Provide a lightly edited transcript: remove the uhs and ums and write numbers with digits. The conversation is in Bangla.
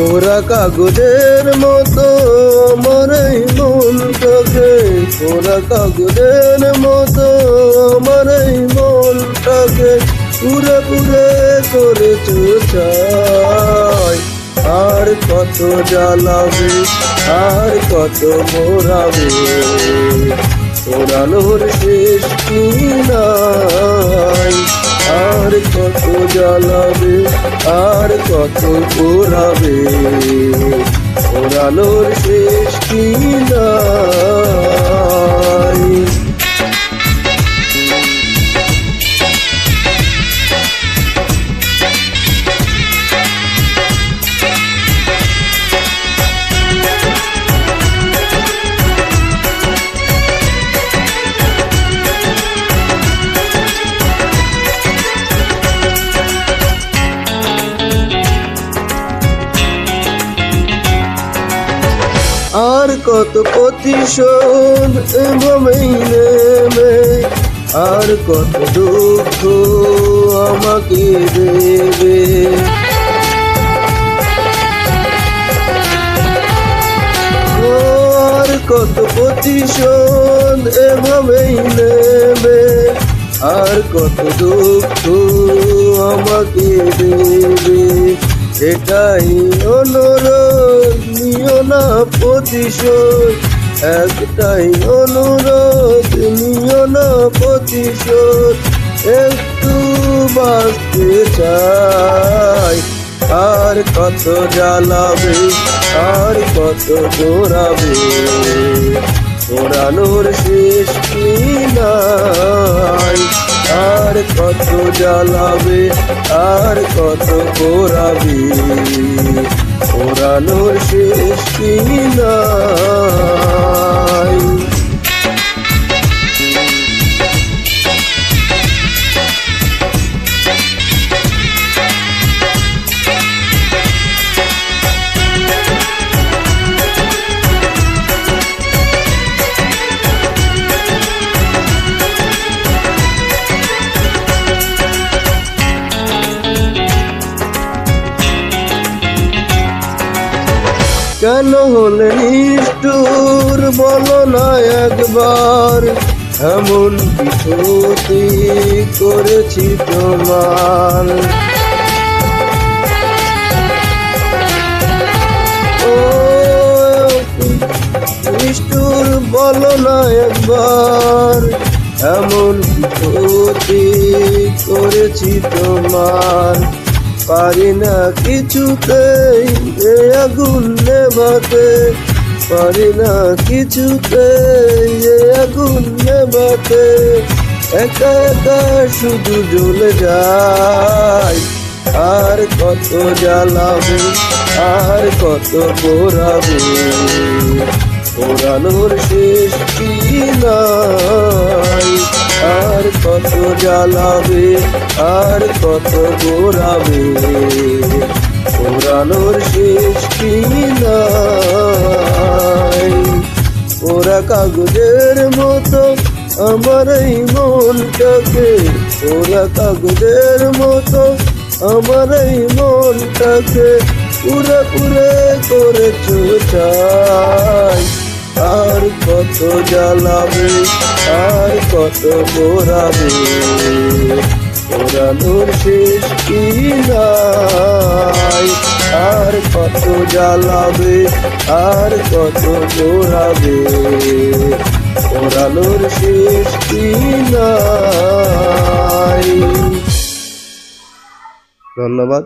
পোড়া কাগজের মতো আমার এই মনটাকে, পোড়া কাগজের মতো আমার এই মনটাকে পুরে পুরে করেছ ছাই। আর কত জ্বালাবে, আর কত মোরাবে, পোড়ানোর শেষ কি নাই। আর কত জ্বালাবে, আর কত পোড়াবে, পোড়ানোর শেষ কি নাই। আর কত প্রতিশোধ এভাবেই নেবে, আর কত দুঃখ আমাকে দেবে। আর কত প্রতিশোধ এভাবেই নেবে, আর কত দুঃখ আমাকে দেবে। এটাই অনুরোধ, নিও না প্রতিশোধ, একটাই অনুরোধ, নিও না প্রতিশোধ। একটু বাঁচতে চাই। আর কত জ্বালাবে, আর কত পোড়াবে, পোড়ানোর শেষ কি নাই। আর কত জ্বালাবে, আর কত পোড়াবে, পোড়ানোর শেষ কি নাই। কেন হলে নিষ্ঠুর বলো না একবার, এমন কিছুতে করেছি তোমার। ও নিষ্ঠুর বলো না একবার, এমন কিছুতে করেছি তোমার। পারি না কিছুতেই এ আগুন নেভাতে, পারি না কিছুতেই এ আগুন নেভাতে। একা একা শুধু জ্বলে যায়। আর কত জ্বালাবে, আর কত পোড়াবে, পোড়ানোর শেষ কি নাই। আর কত জ্বালাবে, আর কত পোড়াবে, পোড়ানোর শেষ কি নাই। পোড়া কাগজের মতো আমার এই মনটাকে, পোড়া কাগজের মতো আমার এই মনটাকে পুরে পুরে করেছ ছাই। আর কত জ্বালাবে, আর কত পোড়াবে, পোড়ানোর শেষ কি নাই। আর কত জ্বালাবে, আর কত পোড়াবে, পোড়ানোর শেষ কি নাই। ধন্যবাদ।